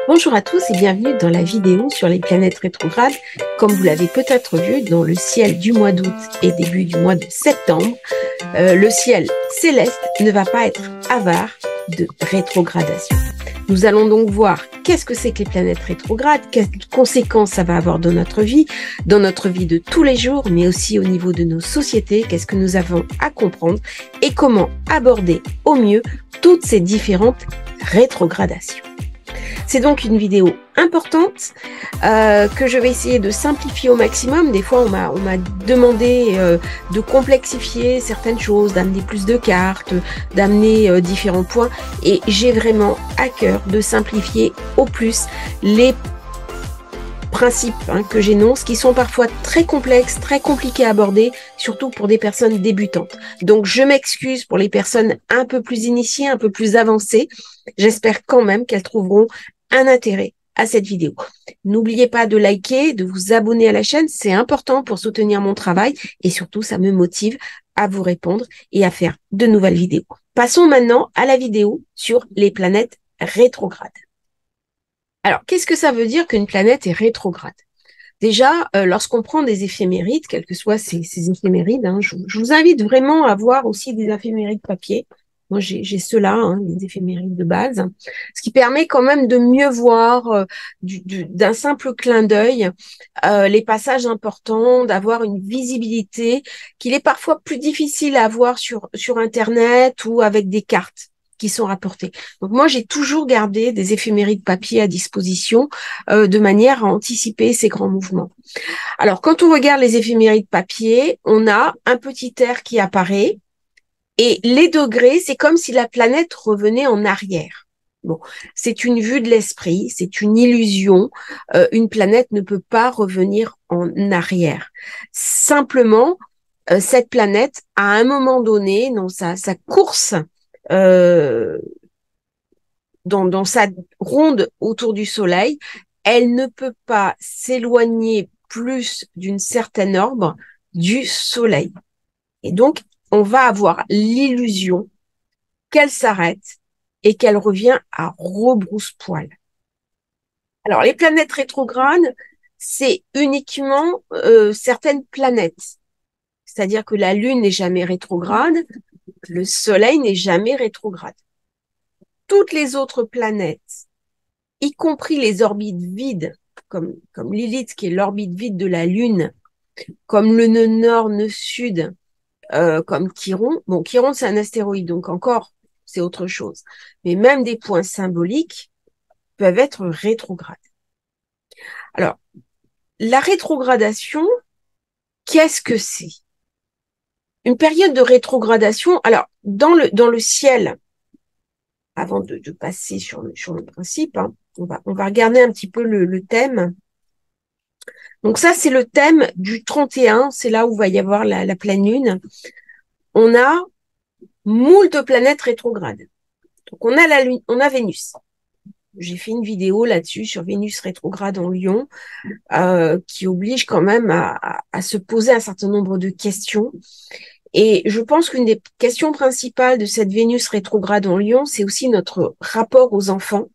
Bonjour à tous et bienvenue dans la vidéo sur les planètes rétrogrades. Comme vous l'avez peut-être vu, dans le ciel du mois d'août et début du mois de septembre, le ciel céleste ne va pas être avare de rétrogradation. Nous allons donc voir qu'est-ce que c'est que les planètes rétrogrades, quelles conséquences ça va avoir dans notre vie de tous les jours, mais aussi au niveau de nos sociétés, qu'est-ce que nous avons à comprendre et comment aborder au mieux toutes ces différentes rétrogradations. C'est donc une vidéo importante que je vais essayer de simplifier au maximum. Des fois, on m'a demandé de complexifier certaines choses, d'amener plus de cartes, d'amener différents points. Et j'ai vraiment à cœur de simplifier au plus les principes que j'énonce, qui sont parfois très complexes, très compliqués à aborder, surtout pour des personnes débutantes. Donc, je m'excuse pour les personnes un peu plus initiées, un peu plus avancées. J'espère quand même qu'elles trouveront un intérêt à cette vidéo. N'oubliez pas de liker, de vous abonner à la chaîne, c'est important pour soutenir mon travail et surtout, ça me motive à vous répondre et à faire de nouvelles vidéos. Passons maintenant à la vidéo sur les planètes rétrogrades. Alors, qu'est-ce que ça veut dire qu'une planète est rétrograde? Déjà, lorsqu'on prend des éphémérides, quels que soient ces éphémérides, je vous invite vraiment à voir aussi des éphémérides papier. Moi, j'ai ceux-là, les éphémérides de base, ce qui permet quand même de mieux voir d'un simple clin d'œil les passages importants, d'avoir une visibilité qu'il est parfois plus difficile à avoir sur Internet ou avec des cartes qui sont rapportées. Donc moi, j'ai toujours gardé des éphémérides papier à disposition de manière à anticiper ces grands mouvements. Alors, quand on regarde les éphémérides papier, on a un petit air qui apparaît et les degrés, c'est comme si la planète revenait en arrière. Bon, c'est une vue de l'esprit, c'est une illusion. Une planète ne peut pas revenir en arrière. Simplement, cette planète, à un moment donné, dans sa course, euh, dans sa ronde autour du Soleil, elle ne peut pas s'éloigner plus d'une certaine orbe du Soleil. Et donc, on va avoir l'illusion qu'elle s'arrête et qu'elle revient à rebrousse-poil. Alors, les planètes rétrogrades, c'est uniquement certaines planètes. C'est-à-dire que la Lune n'est jamais rétrograde, le Soleil n'est jamais rétrograde. Toutes les autres planètes, y compris les orbites vides, comme Lilith, qui est l'orbite vide de la Lune, comme le nœud nord, nœud sud, comme Chiron. Bon, Chiron, c'est un astéroïde, donc encore, c'est autre chose. Mais même des points symboliques peuvent être rétrogrades. Alors, la rétrogradation, qu'est-ce que c'est? Une période de rétrogradation, alors, dans le ciel, avant de passer sur le principe, on va regarder un petit peu le thème. Donc ça, c'est le thème du 31, c'est là où va y avoir la pleine lune. On a moult planètes rétrogrades. Donc on a la lune, on a Vénus. J'ai fait une vidéo là-dessus sur Vénus rétrograde en Lion, qui oblige quand même à se poser un certain nombre de questions. Et je pense qu'une des questions principales de cette Vénus rétrograde en Lion, c'est aussi notre rapport aux enfants.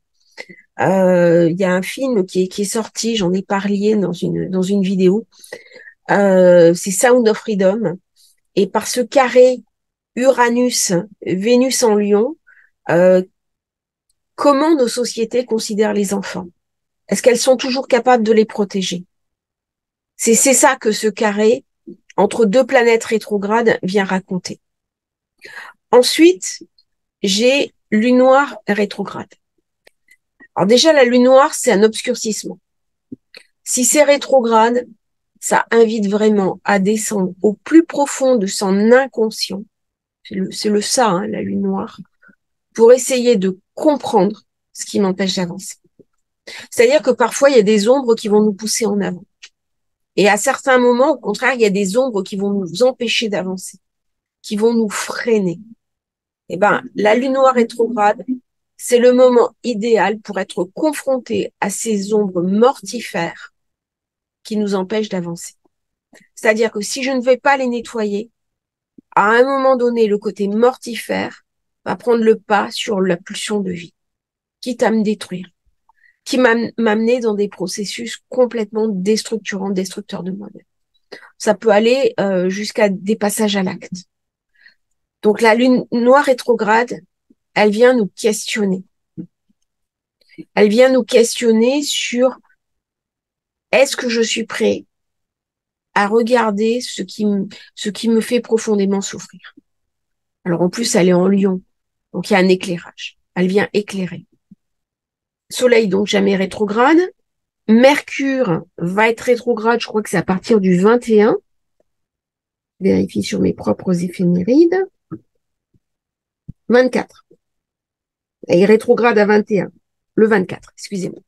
Il y a un film qui est sorti, j'en ai parlé dans une vidéo. C'est Sound of Freedom. Et par ce carré Uranus-Vénus en Lion, comment nos sociétés considèrent les enfants? Est-ce qu'elles sont toujours capables de les protéger? C'est ça que ce carré entre deux planètes rétrogrades vient raconter. Ensuite, j'ai lune noire rétrograde. Alors déjà, la lune noire, c'est un obscurcissement. Si c'est rétrograde, ça invite vraiment à descendre au plus profond de son inconscient. C'est le ça, la lune noire, pour essayer de comprendre ce qui m'empêche d'avancer. C'est-à-dire que parfois, il y a des ombres qui vont nous pousser en avant. Et à certains moments, au contraire, il y a des ombres qui vont nous empêcher d'avancer, qui vont nous freiner. Eh ben, la lune noire rétrograde, c'est le moment idéal pour être confronté à ces ombres mortifères qui nous empêchent d'avancer. C'est-à-dire que si je ne vais pas les nettoyer, à un moment donné, le côté mortifère va prendre le pas sur la pulsion de vie, quitte à me détruire. qui m'amenait dans des processus complètement déstructurants, destructeurs de moi-même. Ça peut aller jusqu'à des passages à l'acte. Donc la lune noire rétrograde, elle vient nous questionner. Elle vient nous questionner sur est-ce que je suis prêt à regarder ce qui me fait profondément souffrir. Alors en plus, elle est en Lion, donc il y a un éclairage. Elle vient éclairer. Soleil donc jamais rétrograde. Mercure va être rétrograde, je crois que c'est à partir du 21. Vérifie sur mes propres éphémérides. 24. Et rétrograde à 21. Le 24, excusez-moi.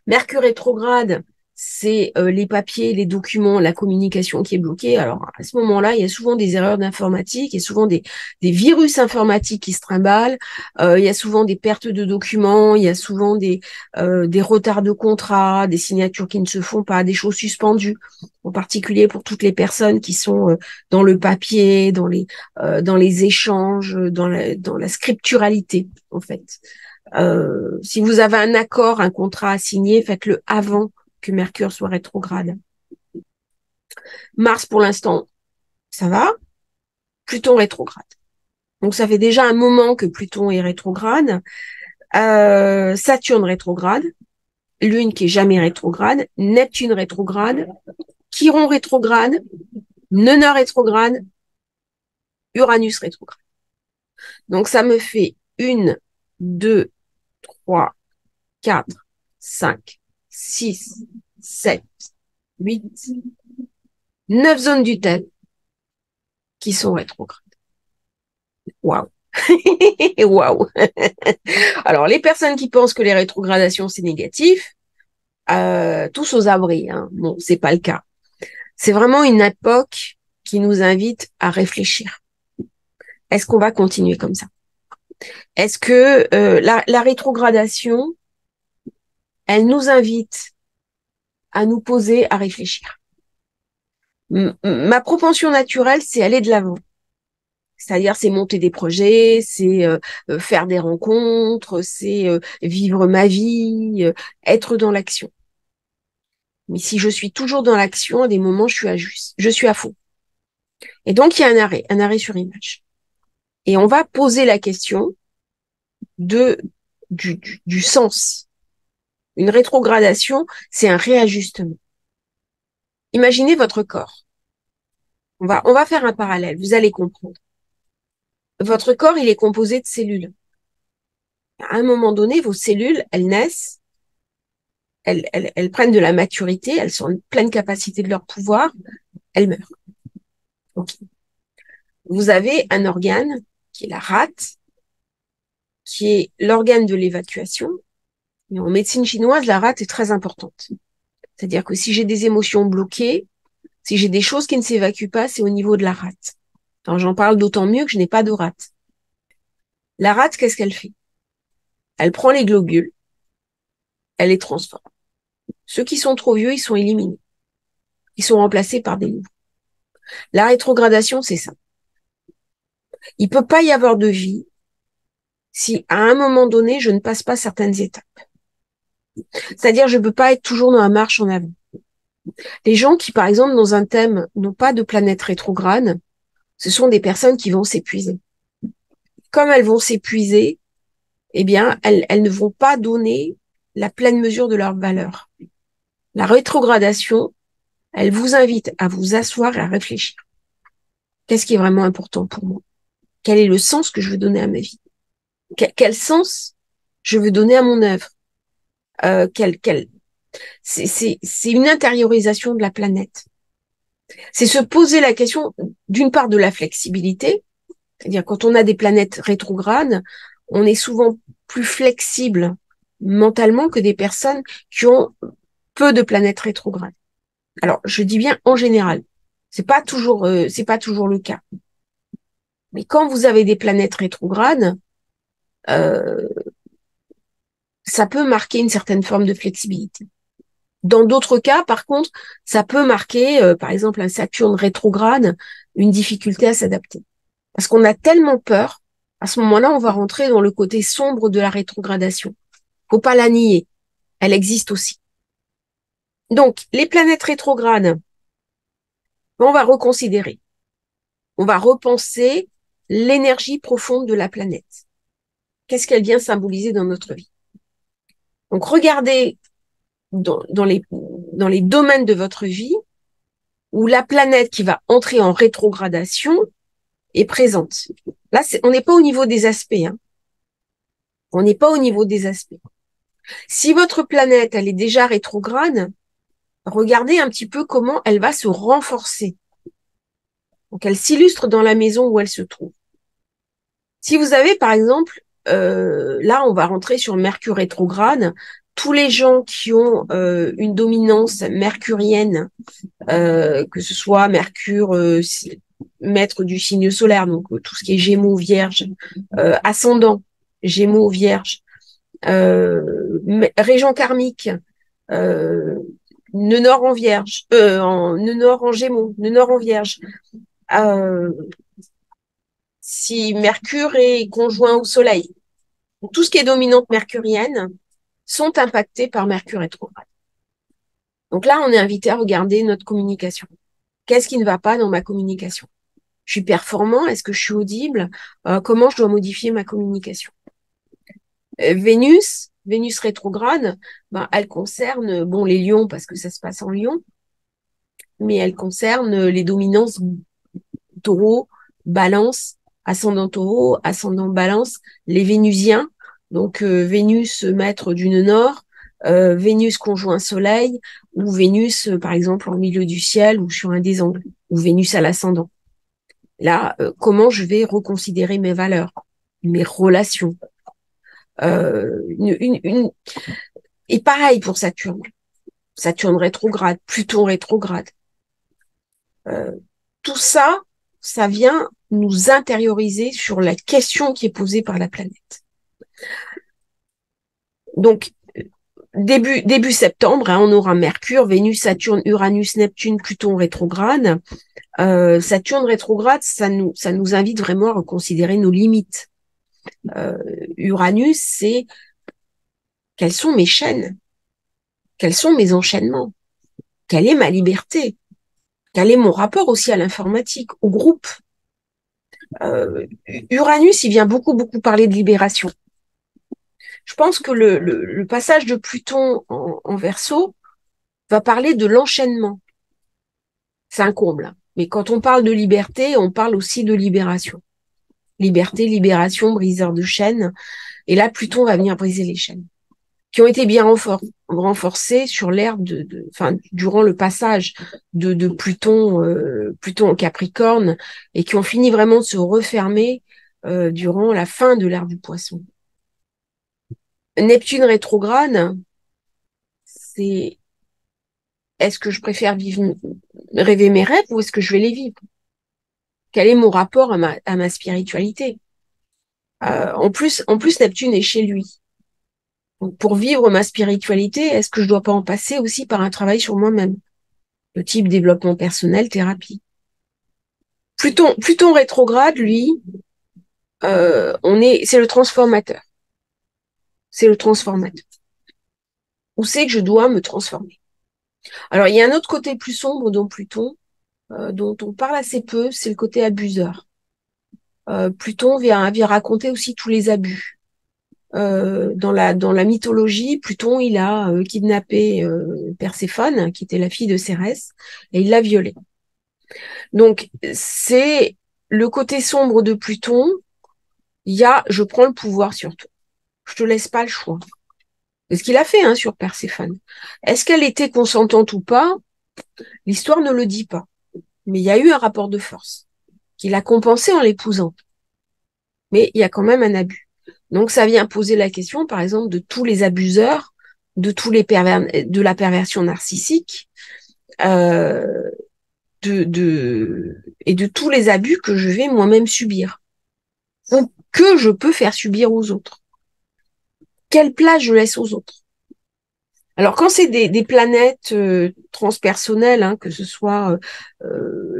Mercure rétrograde, c'est les papiers, les documents, la communication qui est bloquée. Alors, à ce moment-là, il y a souvent des erreurs d'informatique, il y a souvent des virus informatiques qui se trimballent, il y a souvent des pertes de documents, il y a souvent des retards de contrat, des signatures qui ne se font pas, des choses suspendues, en particulier pour toutes les personnes qui sont dans le papier, dans les échanges, dans la scripturalité, en fait. Si vous avez un accord, un contrat à signer, faites-le avant que Mercure soit rétrograde. Mars, pour l'instant, ça va. Pluton rétrograde. Donc, ça fait déjà un moment que Pluton est rétrograde. Saturne rétrograde. Lune qui est jamais rétrograde. Neptune rétrograde. Chiron rétrograde. Neneur rétrograde. Uranus rétrograde. Donc, ça me fait 1, 2, 3, 4, 5, 6, 7, 8, 9 zones du thème qui sont rétrogrades. Waouh. Waouh. Alors, les personnes qui pensent que les rétrogradations, c'est négatif, tous aux abris. Hein. Bon, c'est pas le cas. C'est vraiment une époque qui nous invite à réfléchir. Est-ce qu'on va continuer comme ça? Est-ce que la rétrogradation, elle nous invite à nous poser, à réfléchir? Ma propension naturelle, c'est aller de l'avant. C'est-à-dire, c'est monter des projets, c'est faire des rencontres, c'est vivre ma vie, être dans l'action. Mais si je suis toujours dans l'action, à des moments, je suis à fond. Et donc, il y a un arrêt sur image. Et on va poser la question du sens. Une rétrogradation, c'est un réajustement. Imaginez votre corps. On va faire un parallèle, vous allez comprendre. Votre corps, il est composé de cellules. À un moment donné, vos cellules, elles naissent, elles prennent de la maturité, elles sont en pleine capacité de leur pouvoir, elles meurent. Okay. Vous avez un organe qui est la rate, qui est l'organe de l'évacuation. Et en médecine chinoise, la rate est très importante. C'est-à-dire que si j'ai des émotions bloquées, si j'ai des choses qui ne s'évacuent pas, c'est au niveau de la rate. Alors, j'en parle d'autant mieux que je n'ai pas de rate. La rate, qu'est-ce qu'elle fait? Elle prend les globules, elle les transforme. Ceux qui sont trop vieux, ils sont éliminés. Ils sont remplacés par des nouveaux. La rétrogradation, c'est ça. Il peut pas y avoir de vie si, à un moment donné, je ne passe pas certaines étapes. C'est-à-dire, je ne peux pas être toujours dans la marche en avant. Les gens qui, par exemple, dans un thème, n'ont pas de planète rétrograde, ce sont des personnes qui vont s'épuiser. Comme elles vont s'épuiser, eh bien, elles ne vont pas donner la pleine mesure de leur valeur. La rétrogradation, elle vous invite à vous asseoir et à réfléchir. Qu'est-ce qui est vraiment important pour moi? Quel est le sens que je veux donner à ma vie? Quel sens je veux donner à mon œuvre? C'est une intériorisation de la planète. C'est se poser la question, d'une part, de la flexibilité. C'est-à-dire, quand on a des planètes rétrogrades, on est souvent plus flexible mentalement que des personnes qui ont peu de planètes rétrogrades. Alors, je dis bien en général. C'est pas toujours le cas. Mais quand vous avez des planètes rétrogrades, ça peut marquer une certaine forme de flexibilité. Dans d'autres cas, par contre, ça peut marquer, par exemple, un Saturne rétrograde, une difficulté à s'adapter. Parce qu'on a tellement peur, à ce moment-là, on va rentrer dans le côté sombre de la rétrogradation. Faut pas la nier. Elle existe aussi. Donc, les planètes rétrogrades, on va reconsidérer. On va repenser l'énergie profonde de la planète. Qu'est-ce qu'elle vient symboliser dans notre vie? Donc, regardez dans les domaines de votre vie où la planète qui va entrer en rétrogradation est présente. Là, on n'est pas au niveau des aspects. Hein. On n'est pas au niveau des aspects. Si votre planète, elle est déjà rétrograde, regardez un petit peu comment elle va se renforcer. Donc, elle s'illustre dans la maison où elle se trouve. Si vous avez, par exemple, là, on va rentrer sur Mercure rétrograde, tous les gens qui ont une dominance mercurienne, que ce soit Mercure, maître du signe solaire, donc tout ce qui est Gémeaux, Vierge, ascendant, Gémeaux, Vierge, région karmique, nœud nord en Vierge, nœud nord en Gémeaux, nœud nord en Vierge. Si Mercure est conjoint au Soleil, tout ce qui est dominante mercurienne sont impactés par Mercure rétrograde. Donc là, on est invité à regarder notre communication. Qu'est-ce qui ne va pas dans ma communication? Je suis performant? Est-ce que je suis audible? Comment je dois modifier ma communication? Vénus rétrograde, elle concerne, bon, les lions parce que ça se passe en lion, mais elle concerne les dominances taureau, balance, ascendant taureau, ascendant balance, les vénusiens, donc Vénus maître du nœud nord, Vénus conjoint soleil, ou Vénus, par exemple, en milieu du ciel, ou sur un des angles, ou Vénus à l'ascendant. Là, comment je vais reconsidérer mes valeurs, mes relations. Et pareil pour Saturne. Saturne rétrograde, Pluton rétrograde. Tout ça, ça vient nous intérioriser sur la question qui est posée par la planète. Donc, début septembre, hein, on aura Mercure, Vénus, Saturne, Uranus, Neptune, Pluton rétrograde. Saturne rétrograde, ça nous invite vraiment à reconsidérer nos limites. Uranus, c'est quelles sont mes chaînes? Quels sont mes enchaînements? Quelle est ma liberté? Quel est mon rapport aussi à l'informatique, au groupe? Uranus, il vient beaucoup parler de libération. Je pense que le passage de Pluton en Verseau va parler de l'enchaînement. C'est un comble. Mais quand on parle de liberté, on parle aussi de libération. Liberté, libération, briseur de chaînes. Et là, Pluton va venir briser les chaînes qui ont été bien renforcées sur l'ère durant le passage de Pluton, Pluton en Capricorne, et qui ont fini vraiment de se refermer durant la fin de l'ère du Poisson. Neptune rétrograde, c'est est-ce que je préfère rêver mes rêves ou est-ce que je vais les vivre? Quel est mon rapport à ma spiritualité? En plus, Neptune est chez lui. Donc, pour vivre ma spiritualité, est-ce que je dois pas en passer aussi par un travail sur moi-même? Le type développement personnel, thérapie. Pluton rétrograde, lui, c'est le transformateur. C'est le transformateur. Où c'est que je dois me transformer? Alors, il y a un autre côté plus sombre dans Pluton, dont on parle assez peu, c'est le côté abuseur. Pluton vient raconter aussi tous les abus. Dans la mythologie, Pluton, il a kidnappé Perséphone, qui était la fille de Cérès, et il l'a violée. Donc, c'est le côté sombre de Pluton. Il y a, je prends le pouvoir sur toi. Je te laisse pas le choix. C'est ce qu'il a fait sur Perséphone. Est-ce qu'elle était consentante ou pas? L'histoire ne le dit pas. Mais il y a eu un rapport de force qu'il a compensé en l'épousant. Mais il y a quand même un abus. Donc, ça vient poser la question, par exemple, de tous les abuseurs, de tous les de la perversion narcissique, et de tous les abus que je vais moi-même subir, ou que je peux faire subir aux autres. Quelle place je laisse aux autres? Alors, quand c'est des planètes transpersonnelles, que ce soit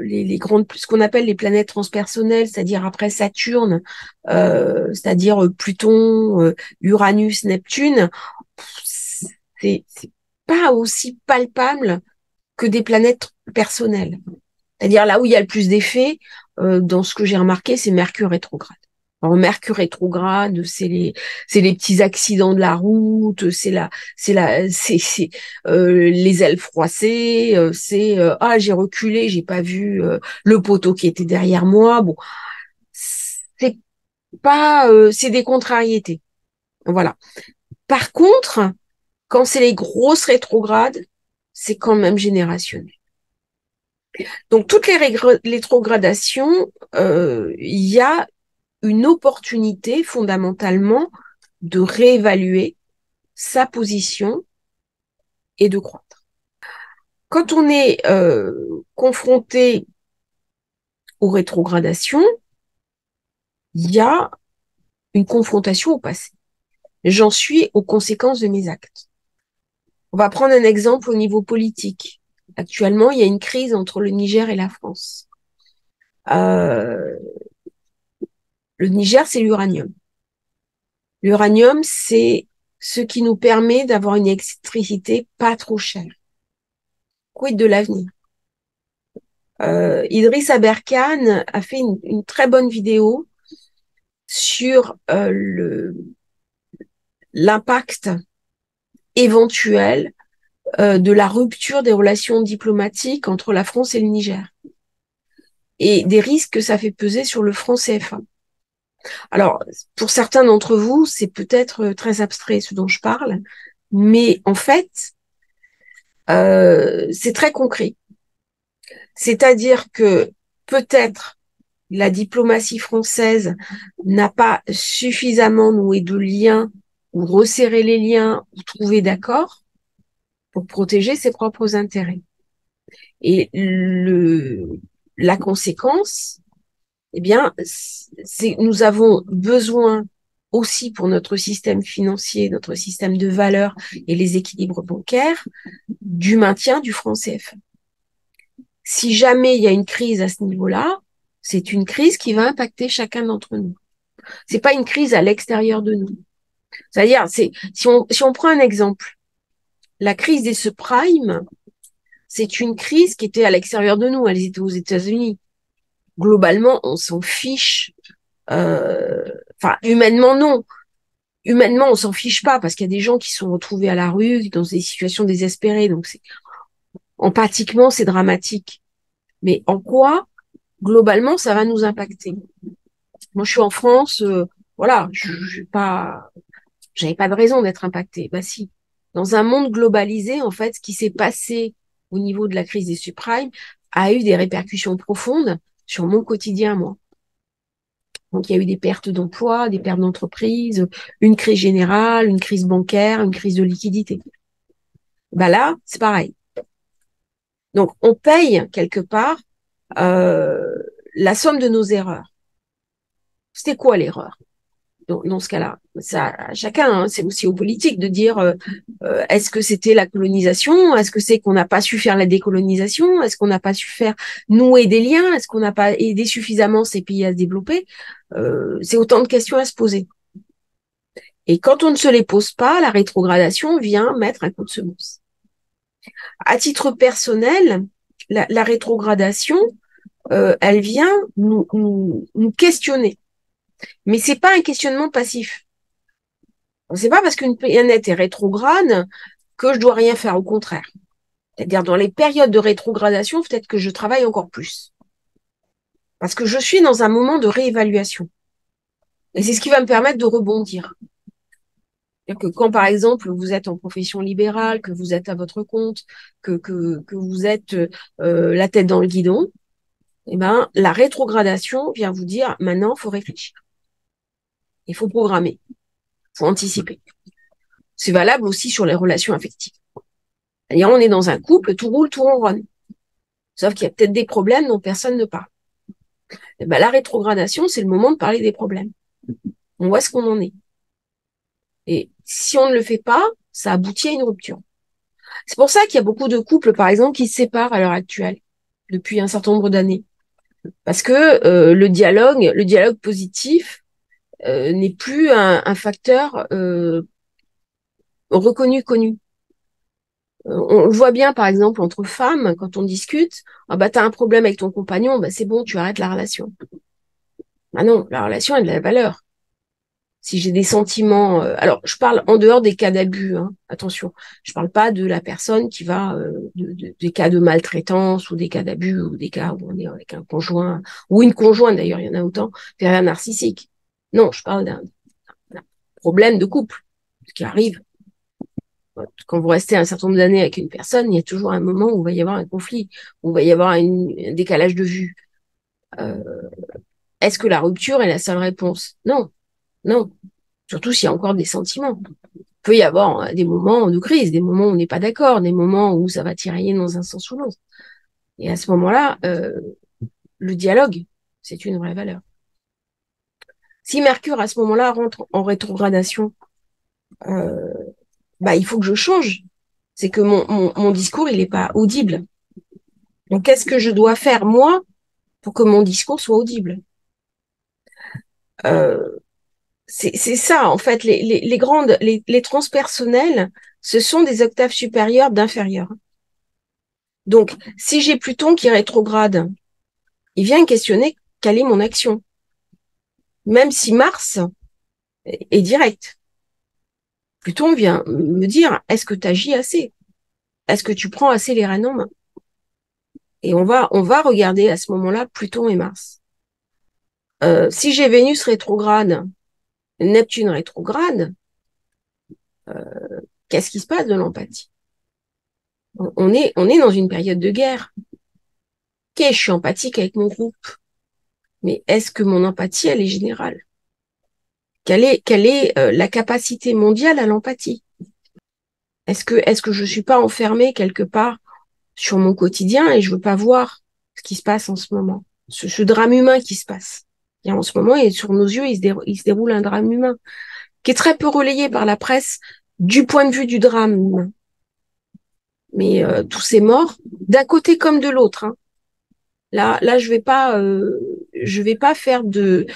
les grandes, ce qu'on appelle les planètes transpersonnelles, c'est-à-dire après Saturne, c'est-à-dire Pluton, Uranus, Neptune, c'est pas aussi palpable que des planètes personnelles. C'est-à-dire là où il y a le plus d'effets, dans ce que j'ai remarqué, c'est Mercure rétrograde. Alors, Mercure rétrograde, c'est les petits accidents de la route, les ailes froissées, ah, j'ai reculé, j'ai pas vu le poteau qui était derrière moi. Bon, c'est pas, c'est des contrariétés. Voilà. Par contre, quand c'est les grosses rétrogrades, c'est quand même générationnel. Donc toutes les rétrogradations, il y a une opportunité fondamentalement de réévaluer sa position et de croître. Quand on est confronté aux rétrogradations, il y a une confrontation au passé. J'en suis aux conséquences de mes actes. On va prendre un exemple au niveau politique. Actuellement, il y a une crise entre le Niger et la France. Le Niger, c'est l'uranium. L'uranium, c'est ce qui nous permet d'avoir une électricité pas trop chère. Quid de l'avenir? Idriss Aberkane a fait une très bonne vidéo sur l'impact éventuel de la rupture des relations diplomatiques entre la France et le Niger et des risques que ça fait peser sur le franc CFA. Alors, pour certains d'entre vous, c'est peut-être très abstrait ce dont je parle, mais en fait, c'est très concret. C'est-à-dire que peut-être la diplomatie française n'a pas suffisamment noué de liens ou resserré les liens ou trouvé d'accord pour protéger ses propres intérêts. Et la conséquence, eh bien, c'est nous avons besoin aussi pour notre système financier, notre système de valeurs et les équilibres bancaires, du maintien du franc CFA. Si jamais il y a une crise à ce niveau-là, c'est une crise qui va impacter chacun d'entre nous. C'est pas une crise à l'extérieur de nous. C'est-à-dire, si on prend un exemple, la crise des subprimes, c'est une crise qui était à l'extérieur de nous, elle était aux États-Unis. Globalement, on s'en fiche. Enfin, humainement, non. Humainement, on s'en fiche pas parce qu'il y a des gens qui sont retrouvés à la rue dans des situations désespérées. Donc, empathiquement, c'est dramatique. Mais en quoi, globalement, ça va nous impacter? Moi, je suis en France, voilà, j'avais pas de raison d'être impactée. Bah si. Dans un monde globalisé, en fait, ce qui s'est passé au niveau de la crise des subprimes a eu des répercussions profondes sur mon quotidien, moi. Donc, il y a eu des pertes d'emplois, des pertes d'entreprises, une crise générale, une crise bancaire, une crise de liquidité. Bah là, c'est pareil. Donc, on paye quelque part la somme de nos erreurs. C'était quoi l'erreur dans ce cas-là? Ça, chacun, hein, c'est aussi aux politiques de dire est-ce que c'était la colonisation? Est-ce que c'est qu'on n'a pas su faire la décolonisation? Est-ce qu'on n'a pas su faire nouer des liens? Est-ce qu'on n'a pas aidé suffisamment ces pays à se développer? C'est autant de questions à se poser. Et quand on ne se les pose pas, la rétrogradation vient mettre un coup de semonce. À titre personnel, la rétrogradation, elle vient nous questionner. Mais c'est pas un questionnement passif. C'est pas parce qu'une planète est rétrograde que je dois rien faire, au contraire. C'est-à-dire, dans les périodes de rétrogradation, peut-être que je travaille encore plus. Parce que je suis dans un moment de réévaluation. Et c'est ce qui va me permettre de rebondir. C'est-à-dire que quand, par exemple, vous êtes en profession libérale, que vous êtes à votre compte, que vous êtes la tête dans le guidon, eh ben, la rétrogradation vient vous dire, maintenant, il faut réfléchir. Il faut programmer. Il faut anticiper. C'est valable aussi sur les relations affectives. C'est-à-dire, on est dans un couple, tout roule, tout ronronne. Sauf qu'il y a peut-être des problèmes dont personne ne parle. Et ben, la rétrogradation, c'est le moment de parler des problèmes. On voit ce qu'on en est. Et si on ne le fait pas, ça aboutit à une rupture. C'est pour ça qu'il y a beaucoup de couples, par exemple, qui se séparent à l'heure actuelle, depuis un certain nombre d'années. Parce que le dialogue positif n'est plus un facteur reconnu, connu. On le voit bien, par exemple, entre femmes, quand on discute, ah bah t'as un problème avec ton compagnon, bah c'est bon, tu arrêtes la relation. Ah non, la relation a de la valeur. Si j'ai des sentiments, alors je parle en dehors des cas d'abus, hein, attention, je parle pas de la personne qui va des cas de maltraitance ou des cas d'abus ou des cas où on est avec un conjoint ou une conjointe d'ailleurs, il y en a autant, faire un narcissique. Non, je parle d'un problème de couple, ce qui arrive. Quand vous restez un certain nombre d'années avec une personne, il y a toujours un moment où il va y avoir un conflit, où il va y avoir un décalage de vue. Euh, Est-ce que la rupture est la seule réponse? Non, non. Surtout s'il y a encore des sentiments. Il peut y avoir des moments de crise, des moments où on n'est pas d'accord, des moments où ça va tirailler dans un sens ou l'autre. Et à ce moment-là, le dialogue, c'est une vraie valeur. Si Mercure, à ce moment-là, rentre en rétrogradation, euh, bah, il faut que je change. C'est que mon discours, il n'est pas audible. Donc, qu'est-ce que je dois faire, moi, pour que mon discours soit audible? euh, c'est ça, en fait, les transpersonnels, ce sont des octaves supérieures d'inférieurs. Donc, si j'ai Pluton qui rétrograde, il vient questionner quelle est mon action, même si Mars est direct. Pluton vient me dire, est-ce que tu agis assez? Est-ce que tu prends assez les rênes en main? Et on va regarder à ce moment-là Pluton et Mars. Si j'ai Vénus rétrograde, Neptune rétrograde, qu'est-ce qui se passe de l'empathie? On est dans une période de guerre. Ok, je suis empathique avec mon groupe, mais est-ce que mon empathie, elle est générale? Quelle est la capacité mondiale à l'empathie? Est-ce que je suis pas enfermée quelque part sur mon quotidien et je veux pas voir ce qui se passe en ce moment, ce drame humain qui se passe. Et en ce moment, et sur nos yeux, il se déroule un drame humain qui est très peu relayé par la presse du point de vue du drame humain. Mais tous ces morts, d'un côté comme de l'autre. Hein. Là, je vais pas faire de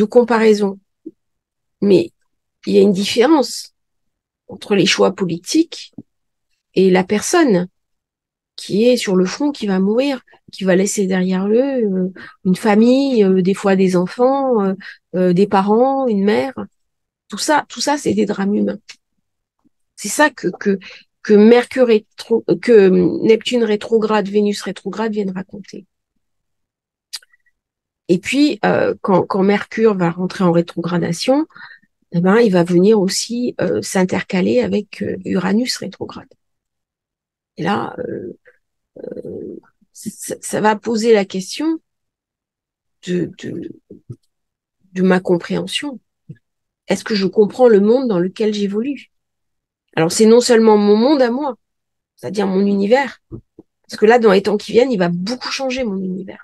comparaison. Mais il y a une différence entre les choix politiques et la personne qui est sur le front, qui va mourir, qui va laisser derrière eux une famille, des fois des enfants, des parents, une mère. Tout ça, c'est des drames humains. C'est ça que que Neptune rétrograde, Vénus rétrograde viennent raconter. Et puis, quand Mercure va rentrer en rétrogradation, eh ben, il va venir aussi s'intercaler avec Uranus rétrograde. Et là, ça va poser la question de, de, de ma compréhension. Est-ce que je comprends le monde dans lequel j'évolue? Alors, c'est non seulement mon monde à moi, c'est-à-dire mon univers, parce que là, dans les temps qui viennent, il va beaucoup changer mon univers.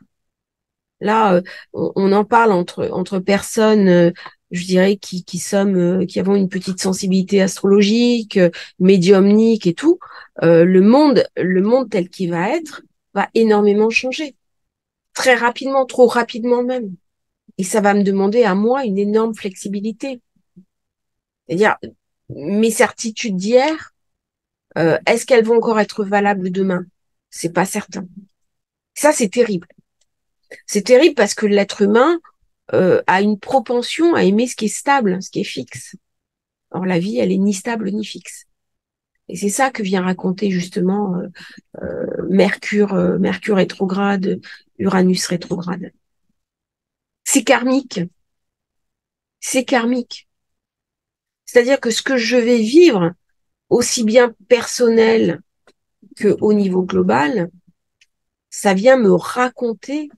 Là, on en parle entre personnes, je dirais, qui avons une petite sensibilité astrologique, médiumnique et tout. Le monde tel qu'il va énormément changer. Très rapidement, trop rapidement même. Et ça va me demander à moi une énorme flexibilité. C'est-à-dire, mes certitudes d'hier, est-ce qu'elles vont encore être valables demain? C'est pas certain. Ça, c'est terrible. C'est terrible parce que l'être humain a une propension à aimer ce qui est stable, ce qui est fixe. Or, la vie, elle est ni stable ni fixe. Et c'est ça que vient raconter justement Mercure rétrograde, Uranus rétrograde. C'est karmique. C'est karmique. C'est-à-dire que ce que je vais vivre, aussi bien personnel que au niveau global, ça vient me raconter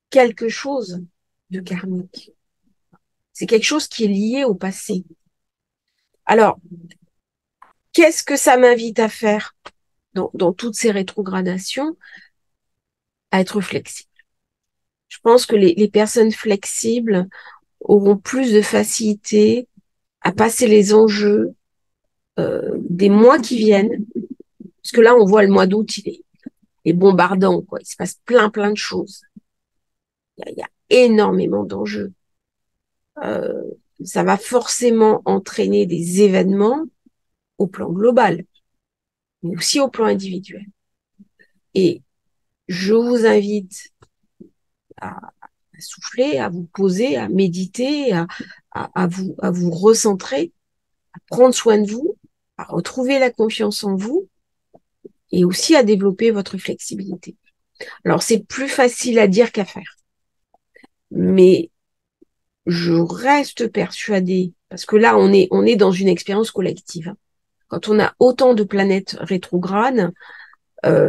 quelque chose de karmique. C'est quelque chose qui est lié au passé. Alors, qu'est-ce que ça m'invite à faire dans toutes ces rétrogradations? À être flexible. Je pense que les personnes flexibles auront plus de facilité à passer les enjeux des mois qui viennent. Parce que là, on voit le mois d'août, il est bombardant, quoi. Il se passe plein de choses. Il y a énormément d'enjeux. Euh, Ça va forcément entraîner des événements au plan global. mais aussi au plan individuel. Et je vous invite à souffler, à vous poser, à méditer, à vous recentrer, à prendre soin de vous, à retrouver la confiance en vous et aussi à développer votre flexibilité. Alors, c'est plus facile à dire qu'à faire. Mais je reste persuadée, parce que là, on est dans une expérience collective. Quand on a autant de planètes rétrogrades,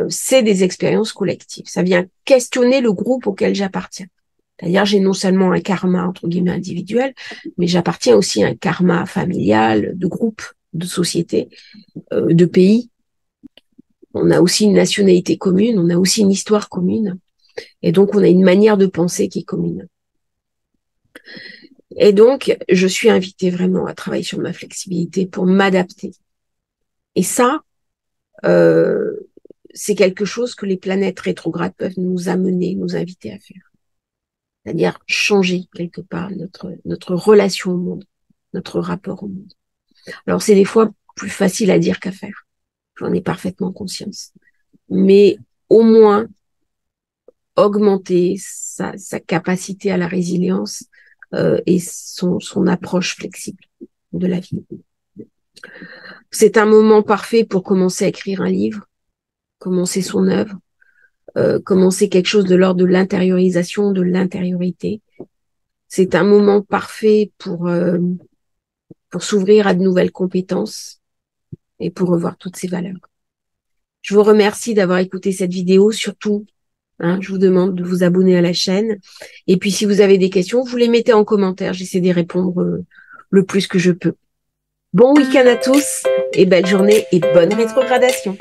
c'est des expériences collectives. Ça vient questionner le groupe auquel j'appartiens. C'est-à-dire, j'ai non seulement un karma, entre guillemets, individuel, mais j'appartiens aussi à un karma familial, de groupe, de société, de pays. On a aussi une nationalité commune, on a aussi une histoire commune. Et donc, on a une manière de penser qui est commune. Et donc, je suis invitée vraiment à travailler sur ma flexibilité pour m'adapter. Et ça, c'est quelque chose que les planètes rétrogrades peuvent nous amener, nous inviter à faire. C'est-à-dire changer quelque part notre relation au monde, notre rapport au monde. Alors, c'est des fois plus facile à dire qu'à faire. J'en ai parfaitement conscience. Mais au moins, augmenter sa capacité à la résilience et son approche flexible de la vie. C'est un moment parfait pour commencer à écrire un livre, commencer son œuvre, commencer quelque chose de l'ordre de l'intériorisation, de l'intériorité. C'est un moment parfait pour s'ouvrir à de nouvelles compétences et pour revoir toutes ces valeurs. Je vous remercie d'avoir écouté cette vidéo, surtout, je vous demande de vous abonner à la chaîne. Et puis, si vous avez des questions, vous les mettez en commentaire. J'essaie d'y répondre le plus que je peux. Bon week-end à tous et belle journée et bonne rétrogradation.